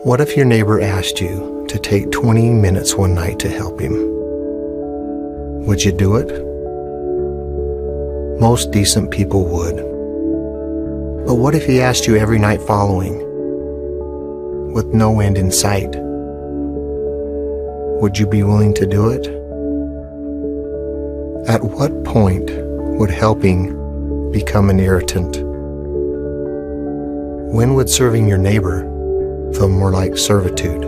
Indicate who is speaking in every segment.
Speaker 1: What if your neighbor asked you to take 20 minutes one night to help him? Would you do it? Most decent people would. But what if he asked you every night following, with no end in sight? Would you be willing to do it? At what point would helping become an irritant? When would serving your neighbor feel more like servitude?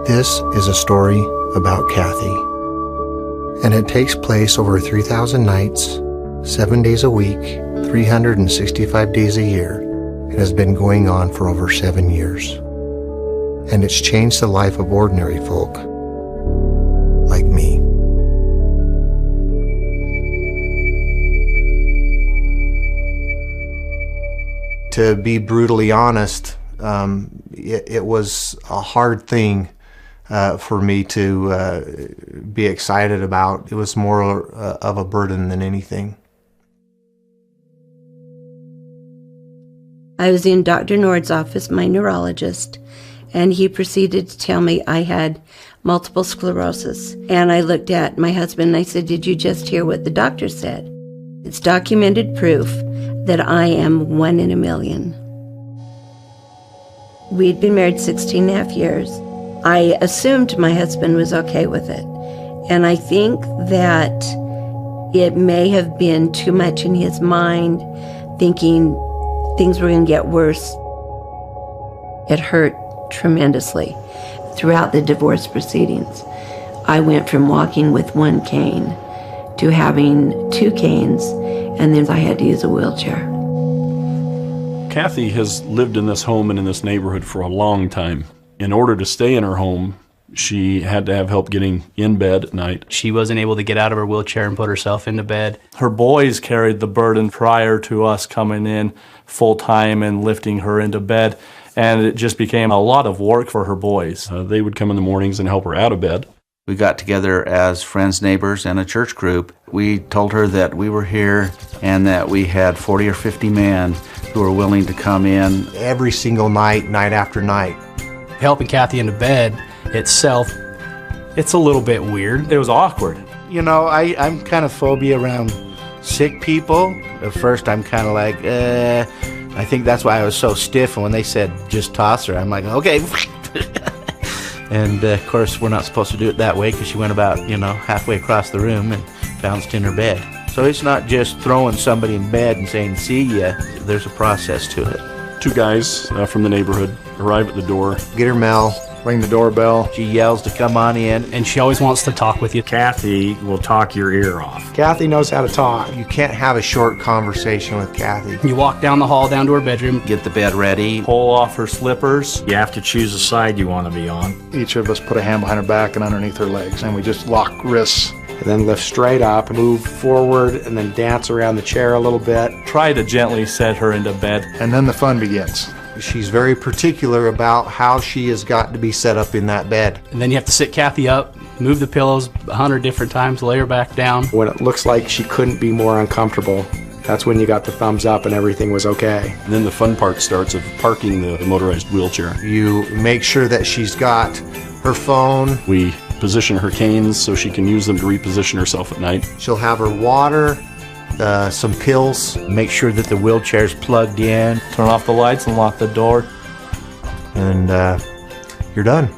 Speaker 1: This is a story about Kathy, and it takes place over 3,000 nights, 7 days a week, 365 days a year. It has been going on for over 7 years, and it's changed the life of ordinary folk like me. To be brutally honest, it was a hard thing for me to be excited about. It was more of a burden than anything.
Speaker 2: I was in Dr. Nord's office, my neurologist, and he proceeded to tell me I had multiple sclerosis. And I looked at my husband and I said, "Did you just hear what the doctor said? It's documented proof that I am 1 in a million." We'd been married 16 and a half years. I assumed my husband was okay with it. And I think that it may have been too much in his mind, thinking things were going to get worse. It hurt tremendously. Throughout the divorce proceedings, I went from walking with 1 cane to having 2 canes, and then I had to use a wheelchair.
Speaker 3: Kathy has lived in this home and in this neighborhood for a long time. In order to stay in her home, she had to have help getting in bed at night.
Speaker 4: She wasn't able to get out of her wheelchair and put herself into bed.
Speaker 5: Her boys carried the burden prior to us coming in full-time and lifting her into bed, and it just became a lot of work for her boys.
Speaker 3: They would come in the mornings and help her out of bed.
Speaker 6: We got together as friends, neighbors, and a church group. We told her that we were here and that we had 40 or 50 men who were willing to come in
Speaker 1: Every single night, night after night.
Speaker 4: Helping Kathy into bed itself, it's a little bit weird.
Speaker 5: It was awkward.
Speaker 7: You know, I'm kind of phobia around sick people. At first, I'm kind of like, I think that's why I was so stiff. And when they said, just toss her, I'm like, okay. And of course, we're not supposed to do it that way because she went about, halfway across the room and bounced in her bed. So it's not just throwing somebody in bed and saying, see ya. There's a process to it.
Speaker 3: 2 guys from the neighborhood arrive at the door.
Speaker 1: Get her mail, ring the doorbell.
Speaker 7: She yells to come on in.
Speaker 4: And she always wants to talk with you.
Speaker 8: Kathy will talk your ear off.
Speaker 9: Kathy knows how to talk.
Speaker 1: You can't have a short conversation with Kathy.
Speaker 4: You walk down the hall, down to her bedroom.
Speaker 6: get the bed ready.
Speaker 5: Pull off her slippers.
Speaker 8: You have to choose a side you want to be on.
Speaker 9: Each of us put a hand behind her back and underneath her legs, and we just lock wrists. And then lift straight up, move forward, and then dance around the chair a little bit.
Speaker 5: Try to gently set her into bed.
Speaker 9: And then the fun begins.
Speaker 1: She's very particular about how she has got to be set up in that bed.
Speaker 4: And then you have to sit Kathy up, move the pillows 100 different times, lay her back down.
Speaker 9: When it looks like she couldn't be more uncomfortable, that's when you got the thumbs up and everything was okay.
Speaker 3: And then the fun part starts of parking the motorized wheelchair.
Speaker 1: You make sure that she's got her phone.
Speaker 3: We position her canes so she can use them to reposition herself at night.
Speaker 1: She'll have her water, some pills.
Speaker 7: Make sure that the wheelchair's plugged in.
Speaker 5: Turn off the lights and lock the door.
Speaker 1: And you're done.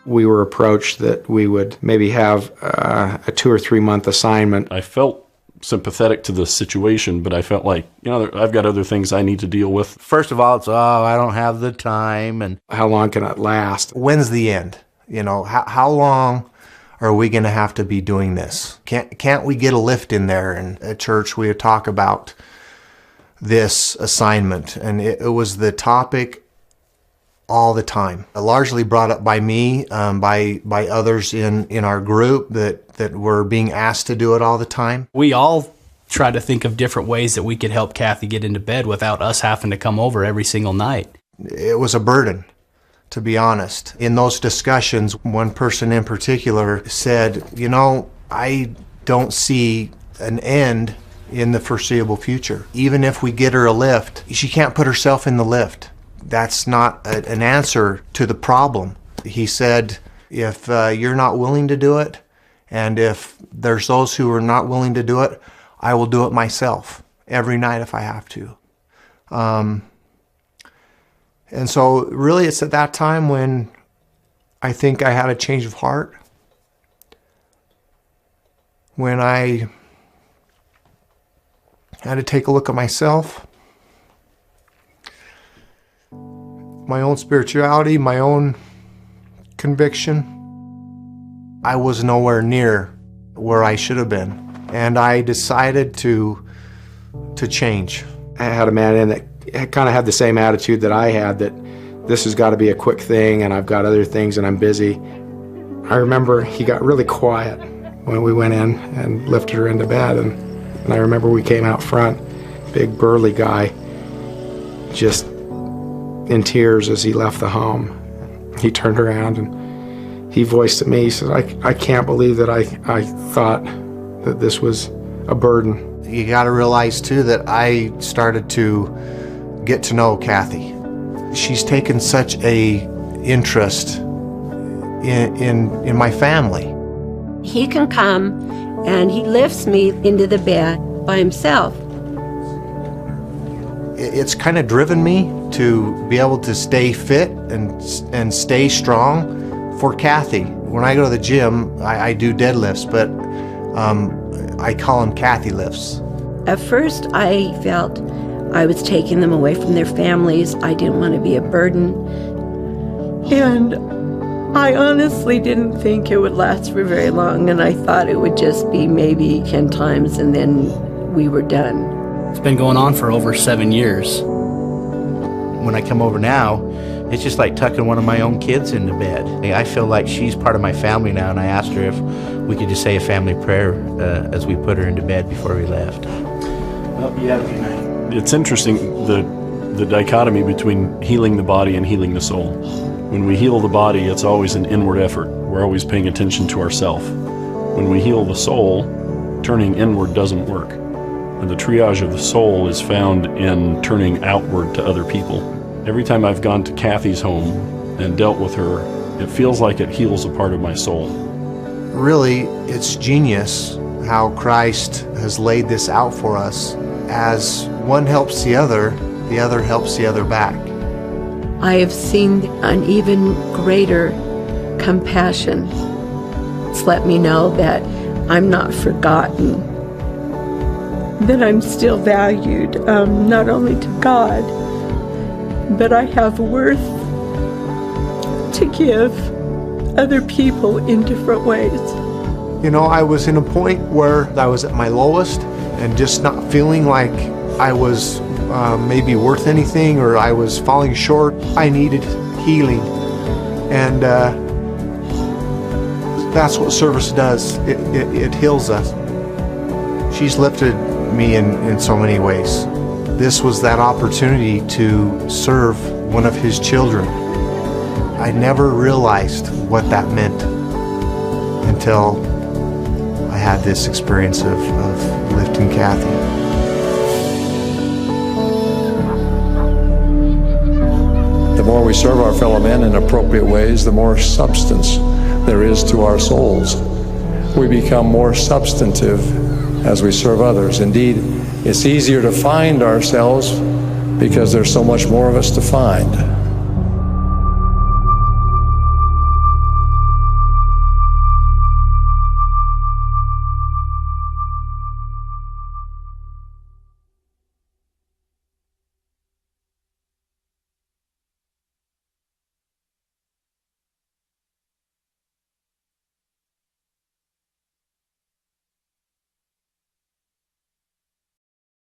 Speaker 9: We were approached that we would maybe have a 2 or 3 month assignment.
Speaker 3: I felt sympathetic to the situation, but I felt like, I've got other things I need to deal with.
Speaker 7: First of all, it's, I don't have the time. And
Speaker 9: How long can it last?
Speaker 1: When's the end? How long are we going to have to be doing this? Can't we get a lift in there? And at church, we would talk about this assignment, and it was the topic all the time. Largely brought up by me, by others in our group that were being asked to do it all the time.
Speaker 4: We all try to think of different ways that we could help Kathy get into bed without us having to come over every single night.
Speaker 1: It was a burden, to be honest. In those discussions, one person in particular said, I don't see an end in the foreseeable future. Even if we get her a lift, she can't put herself in the lift. That's not an answer to the problem. He said, if you're not willing to do it, and if there's those who are not willing to do it, I will do it myself every night if I have to. And so really it's at that time when I think I had a change of heart, when I had to take a look at myself, my own spirituality, my own conviction. I was nowhere near where I should have been, and I decided to change.
Speaker 9: I had a man in that kind of had the same attitude that I had, that this has got to be a quick thing and I've got other things and I'm busy. I remember he got really quiet when we went in and lifted her into bed, and I remember we came out front, big burly guy, just in tears as he left the home. He turned around and he voiced to me, he said, I can't believe that I thought that this was a burden.
Speaker 1: You got to realize too that I started to get to know Kathy. She's taken such a interest in my family.
Speaker 2: He can come and he lifts me into the bed by himself.
Speaker 1: It's kind of driven me to be able to stay fit and stay strong for Kathy. When I go to the gym, I do deadlifts, but I call them Kathy lifts.
Speaker 2: At first, I felt I was taking them away from their families. I didn't want to be a burden. And I honestly didn't think it would last for very long, and I thought it would just be maybe 10 times and then we were done.
Speaker 4: It's been going on for over 7 years.
Speaker 7: When I come over now, it's just like tucking one of my own kids into bed. I feel like she's part of my family now, and I asked her if we could just say a family prayer as we put her into bed before we left. Well, you have a good night.
Speaker 3: It's interesting, the dichotomy between healing the body and healing the soul. When we heal the body, it's always an inward effort. We're always paying attention to ourself. When we heal the soul, turning inward doesn't work. And the triage of the soul is found in turning outward to other people. Every time I've gone to Kathy's home and dealt with her, it feels like it heals a part of my soul.
Speaker 1: Really, it's genius how Christ has laid this out for us. As one helps the other helps the other back.
Speaker 2: I have seen an even greater compassion. It's let me know that I'm not forgotten, that I'm still valued, not only to God, but I have worth to give other people in different ways.
Speaker 1: You know, I was in a point where I was at my lowest and just not feeling like I was maybe worth anything, or I was falling short. I needed healing, and that's what service does. It heals us. She's lifted me in so many ways. This was that opportunity to serve one of his children. I never realized what that meant until I had this experience of lifting Kathy.
Speaker 10: The more we serve our fellow men in appropriate ways, the more substance there is to our souls. We become more substantive as we serve others. Indeed, it's easier to find ourselves because there's so much more of us to find.